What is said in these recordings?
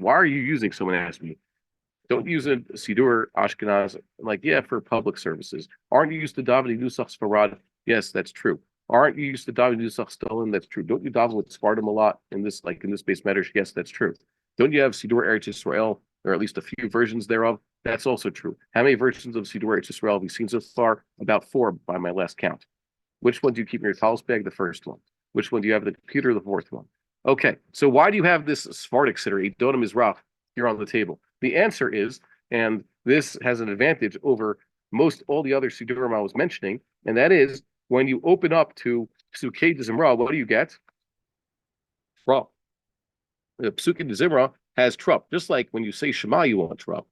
Why are you using? Someone asked me. Don't use a Siddur Ashkenaz. Like, yeah, for public services. Aren't you used to davening Nusach Sfarad? Yes, that's true. Aren't you used to davening Nusach Stolin? That's true. Don't you daven with Sfardim a lot in this, like in this base matters? Yes, that's true. Don't you have Siddur Eretz Yisrael, or at least a few versions thereof? That's also true. How many versions of Siddur Eretz Yisrael have we seen so far? About 4 by my last count. Which one do you keep in your tallis bag? The first one. Which one do you have in the computer? The fourth one. Okay, so why do you have this Sephardic siddur, Donim Mizrach, here on the table? The answer is, and this has an advantage over most all the other Siddurim I was mentioning, and that is when you open up to Psukei de Zimra, what do you get? Trup. The Psukei de Zimra has trup, just like when you say Shema, you want trup.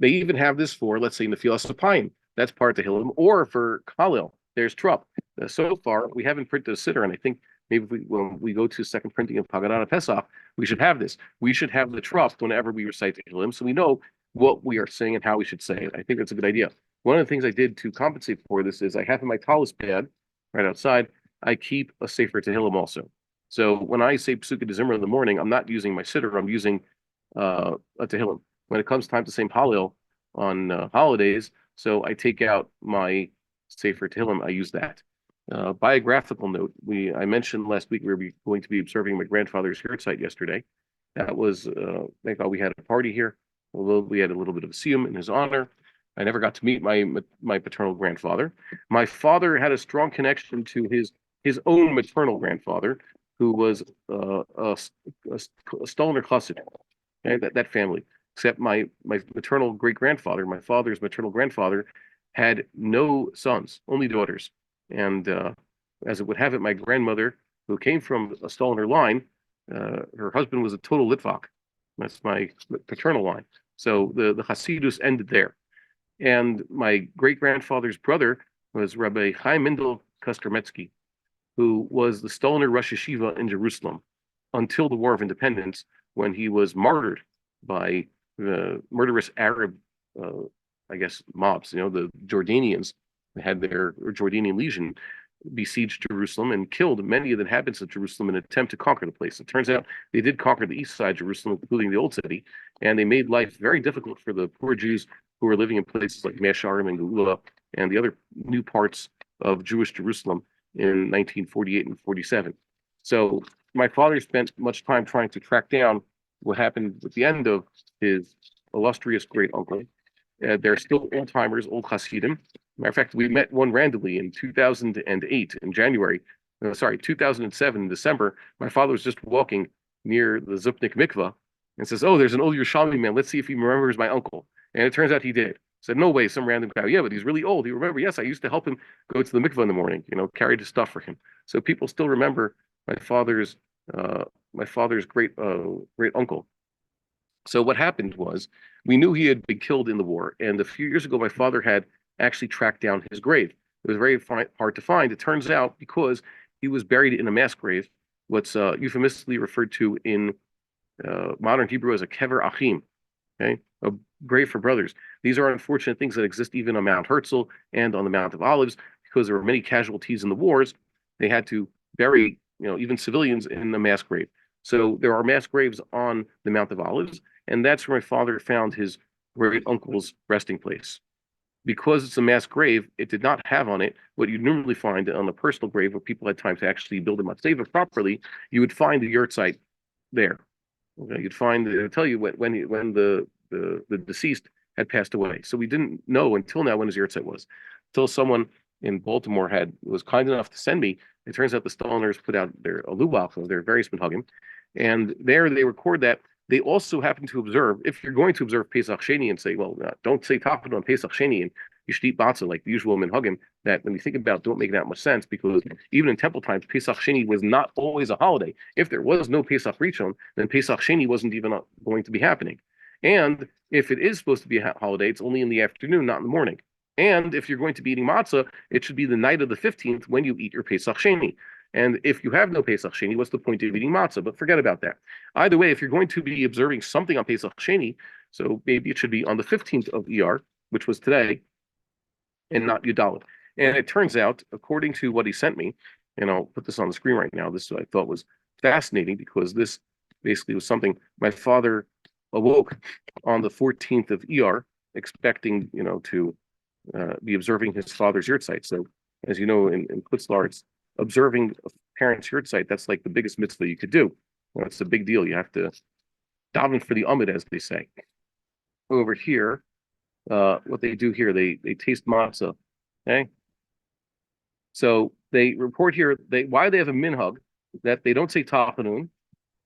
They even have this for, let's say, Nefilas Apayim. That's part of Tehillim, or for Khalil, there's trup. So far, we haven't printed a siddur, and I think maybe when we go to second printing of Haggadah Pesach, we should have this. We should have the trup whenever we recite Tehillim, so we know what we are saying and how we should say it. I think that's a good idea. One of the things I did to compensate for this is I have in my tallis pad right outside, I keep a Sefer Tehillim also. So when I say Psukei de Zimra in the morning, I'm not using my siddur, I'm using a Tehillim. When it comes time to say Hallel on holidays, so I take out my Sefer Tehillim, I use that. Biographical note, I mentioned last week we were going to be observing my grandfather's yahrzeit yesterday. That was, thank God we had a party here, although we had a little bit of a siyum in his honor. I never got to meet my paternal grandfather. My father had a strong connection to his own maternal grandfather, who was a Stoliner Chassid, okay, that family. Except my maternal great-grandfather, my father's maternal grandfather, had no sons, only daughters. And as it would have it, my grandmother, who came from a Stoliner line, her husband was a total Litvak. That's my paternal line. So the Hasidus ended there. And my great-grandfather's brother was Rabbi Chaim Mendel Kostermetsky, who was the Stoliner Rosh Yeshiva in Jerusalem until the War of Independence, when he was martyred by the murderous Arab, I guess, mobs. You know, the Jordanians had their Jordanian legion besieged Jerusalem and killed many of the inhabitants of Jerusalem in an attempt to conquer the place. It turns out they did conquer the east side of Jerusalem, including the old city, and they made life very difficult for the poor Jews who were living in places like Mea Shearim and Geula and the other new parts of Jewish Jerusalem in 1948 and 47. So my father spent much time trying to track down what happened at the end of his illustrious great uncle. They're still old timers, old Hassidim. Matter of fact, we met one randomly in 2008 in January. 2007 in December. My father was just walking near the Zupnik Mikvah and says, "Oh, there's an old Yerushalmi man. Let's see if he remembers my uncle." And it turns out he did. Said, "No way, some random guy." Yeah, but he's really old. He remember? Yes, I used to help him go to the mikvah in the morning. You know, carried his stuff for him. So people still remember my father's great uncle. So what happened was we knew he had been killed in the war, and a few years ago my father had actually tracked down his grave. It was very hard to find. It turns out because he was buried in a mass grave, what's euphemistically referred to in modern Hebrew as a kever achim, okay, a grave for brothers. These are unfortunate things that exist even on Mount Herzl and on the Mount of Olives, because there were many casualties in the wars. They had to bury, even civilians in the mass grave. So there are mass graves on the Mount of Olives, and that's where my father found his great uncle's resting place. Because it's a mass grave, it did not have on it what you'd normally find on a personal grave where people had time to actually build a matzeva properly. You would find the yahrzeit there. Okay, you'd find, it'll tell you when the deceased had passed away. So we didn't know until now when his yahrzeit was. Until someone in Baltimore was kind enough to send me. It turns out the Stoliners put out their alubach of their various minhagim, and there they record that. They also happen to observe, if you're going to observe Pesach Sheni and say, well, don't say Tafel on Pesach Sheni and you should eat matzah like the usual minhagim, that when you think about it, don't make that much sense, because even in temple times, Pesach Sheni was not always a holiday. If there was no Pesach Rishon, then Pesach Sheni wasn't even going to be happening. And if it is supposed to be a holiday, it's only in the afternoon, not in the morning. And if you're going to be eating matzah, it should be the night of the 15th when you eat your Pesach Sheni. And if you have no Pesach Sheni, what's the point of eating matzah? But forget about that. Either way, if you're going to be observing something on Pesach Sheni, so maybe it should be on the 15th of Iyar, which was today, and not Yudalit. And it turns out, according to what he sent me, and I'll put this on the screen right now, this I thought was fascinating, because this basically was something my father awoke on the 14th of Iyar, expecting, to be observing his father's yurtzeit. So, as you know, in Chutz La'aretz, observing a parent's yurtzeit, that's like the biggest mitzvah you could do. It's a big deal. You have to daven for the Amid, as they say. Over here, what they do here, they taste matzah. Okay, so they report here why they have a minhag that they don't say tachanun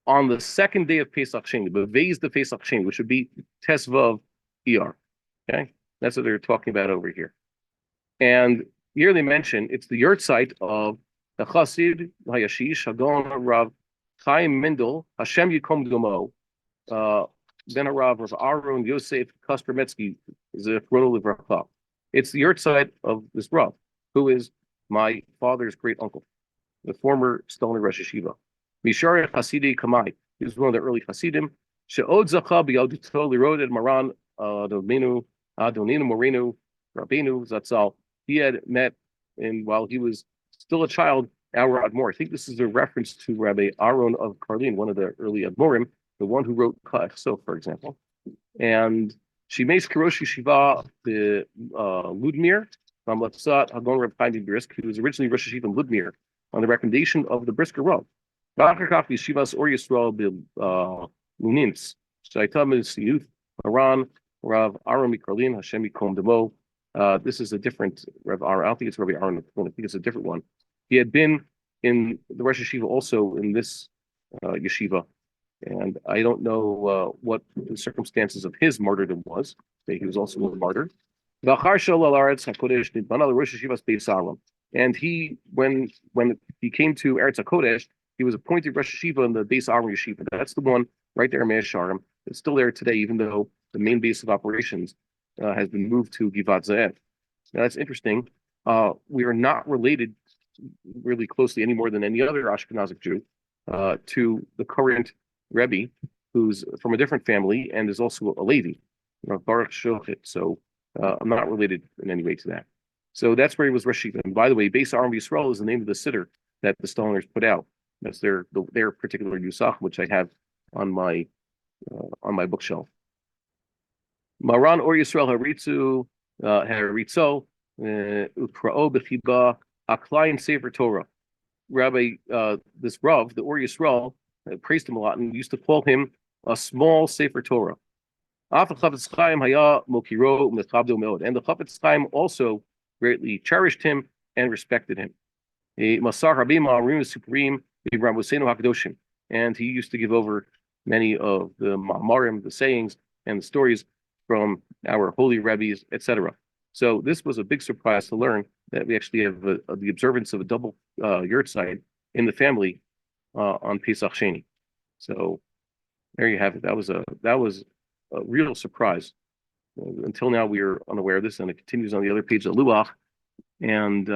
on the second day of Pesach Sheni, but Beis the Pesach Sheni, which would be Tesvav Iyar. Okay, that's what they're talking about over here. And here they mention it's the yurtzeit of the Chassid Hayashish Hagon Rav Chaim Mendel Hashem Yikom Domo. Ben Harav Rav Aaron Yosef Kostrometsky is a Chrono Livracha. It's the yurtzeit of this Rav, who is my father's great uncle, the former Stoliner Rosh Yeshiva. Mishari Hassidi Kamai. He was one of the early Hassidim. She'od zacha b'yaduto lirod et Maran Adoninu Morenu Rabbeinu Zatzal. He had met, and while he was still a child, our Admor. I think this is a reference to Rabbi Aaron of Karlin, one of the early Admorim, the one who wrote Ka'ach, for example. And she makes Kirosh Yeshiva the Ludmir from Latzat Hagon Reb Chaim Brisk, who was originally Rosh Yeshiva Ludmir, on the recommendation of the Brisker Rav. Yeshivas Or Yisrael Lunins. Shaitam is youth Maran Rav Aaron Mikarlin Hashem Yikom Demo. This is a different Rav Aaron. I don't think it's Rabbi Aaron. I think it's a different one. He had been in the Rosh Yeshiva also in this yeshiva, and I don't know what the circumstances of his martyrdom was. He was also a martyr. And he, when he came to Eretz HaKodesh, he was appointed Rosh Yeshiva in the Beis Aaron Yeshiva. That's the one right there in Mea Shearim. It's still there today, even though the main base of operations has been moved to Givat Ze'ev. Now that's interesting. We are not related really closely any more than any other Ashkenazic Jew to the current Rebbe, who's from a different family and is also a Levi, Baruch Shochet. So I'm not related in any way to that. So that's where he was Rosh Yeshiva. And by the way, Beis Aaron Yisrael is the name of the siddur that the Stoliners put out. That's their particular Yusach, which I have on my bookshelf. Maran Or Yisrael Haritzu Haritzo Ukra'o B'chiba Aklayin Sefer Torah. Rabbi, this Rav, the Or Yisrael, praised him a lot and used to call him a small Sefer Torah. And the Chafetz Chaim also greatly cherished him and respected him. And he used to give over many of the ma'amarim, the sayings, and the stories from our holy rabbis, etc. So this was a big surprise to learn that we actually have the observance of a double yurtzeit in the family on Pesach Sheni. So there you have it. That was a real surprise. Until now, we are unaware of this, and it continues on the other page of Luach. And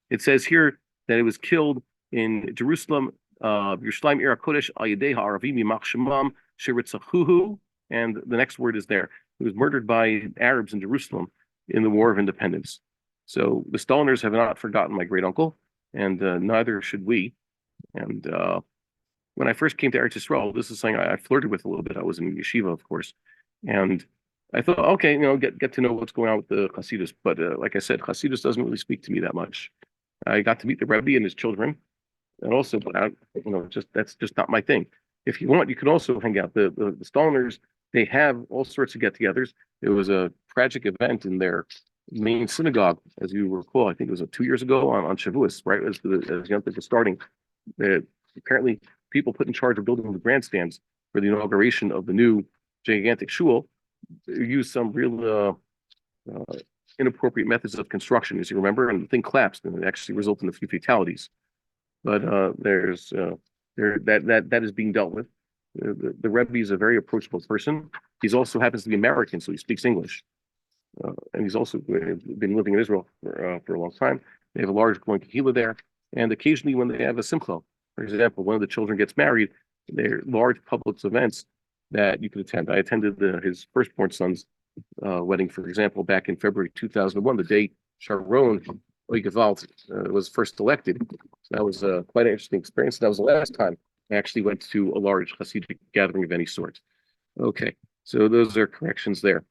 it says here that it was killed in Jerusalem, Yerushalayim Ir HaKodesh Al Yedei Ha'aravim Yimach Shemam Sheritzachuhu, and the next word is there. It was murdered by Arabs in Jerusalem in the War of Independence. So the Stoliners have not forgotten my great uncle, and neither should we. And when I first came to Eretz Yisrael, this is something I flirted with a little bit. I was in yeshiva, of course, and I thought, okay, get to know what's going on with the Hasidus. But like I said, Hasidus doesn't really speak to me that much. I got to meet the Rebbe and his children, and also, but that's just not my thing. If you want, you can also hang out. The Stoliners, they have all sorts of get-togethers. It was a tragic event in their main synagogue, as you recall. I think it was 2 years ago on Shavuos, right? As Yom Tov was starting. Apparently, people put in charge of building the grandstands for the inauguration of the new gigantic shul used some real inappropriate methods of construction, as you remember, and the thing collapsed, and it actually resulted in a few fatalities. But that is being dealt with. The Rebbe is a very approachable person. He also happens to be American, so he speaks English, and he's also been living in Israel for a long time. They have a large growing kehillah there, and occasionally when they have a simcha, for example, one of the children gets married, they're large public events that you could attend. I attended his firstborn son's wedding, for example, back in February 2001, the day Sharon Oigevald was first elected. So that was quite an interesting experience. That was the last time I actually went to a large Hasidic gathering of any sort. Okay, so those are corrections there.